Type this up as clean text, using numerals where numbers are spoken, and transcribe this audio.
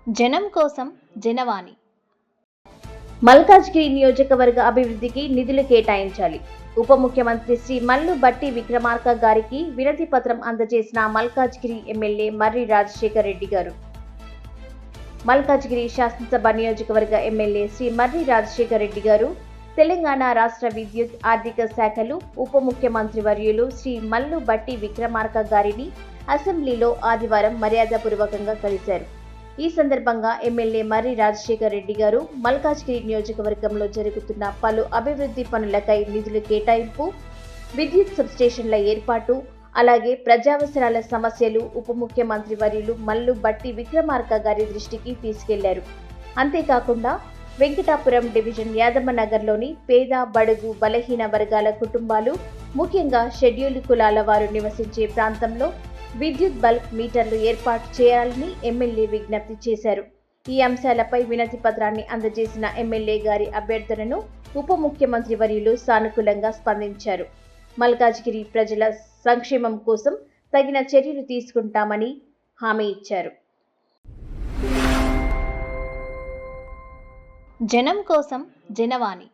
జనం కోసం జనవాణి. మల్కాజ్గిరి నియోజకవర్గ అభివృద్ధికి నిధులు కేటాయించాలి. ఉప ముఖ్యమంత్రి శ్రీ మల్లు బట్టి విక్రమార్క గారికి వినతి పత్రం అందజేసిన మల్కాజ్గిరి ఎమ్మెల్యే మర్రి రాజశేఖర్ రెడ్డి గారు. మల్కాజ్గిరి శాసనసభ నియోజకవర్గ ఎమ్మెల్యే శ్రీ మర్రి రాజశేఖర్ రెడ్డి గారు తెలంగాణ రాష్ట్ర విద్యుత్ ఆర్థిక శాఖలు ఉప ముఖ్యమంత్రి వర్యులు శ్రీ మల్లు బట్టి విక్రమార్క గారిని అసెంబ్లీలో ఆదివారం మర్యాదపూర్వకంగా కలిశారు. ఈ సందర్భంగా ఎమ్మెల్యే మర్రి రాజశేఖర్ రెడ్డి గారు మల్కాజ్గిరి నియోజకవర్గంలో జరుగుతున్న పలు అభివృద్ధి పనులకై నిధుల కేటాయింపు, విద్యుత్ సబ్స్టేషన్ల ఏర్పాటు, అలాగే ప్రజావసరాల సమస్యలు ఉప ముఖ్యమంత్రి వర్యులు మల్లు బట్టి విక్రమార్క గారి దృష్టికి తీసుకెళ్లారు. అంతేకాకుండా వెంకటాపురం డివిజన్ యాదమ్మ నగర్లోని పేద, బడుగు, బలహీన వర్గాల కుటుంబాలు, ముఖ్యంగా షెడ్యూల్డ్ కులాల వారు నివసించే ప్రాంతంలో విద్యుత్ బల్క్ మీటర్లు ఏర్పాటు చేయాలని ఎమ్మెల్యే విజ్ఞప్తి చేశారు. ఈ అంశాలపై వినతి పత్రాన్ని అందజేసిన ఎమ్మెల్యే గారి అభ్యర్థనను ఉప ముఖ్యమంత్రి వర్యులు సానుకూలంగా స్పందించారు. మల్కాజ్గిరి ప్రజల సంక్షేమం కోసం తగిన చర్యలు తీసుకుంటామని హామీ ఇచ్చారు. జనం కోసం జనవాణి.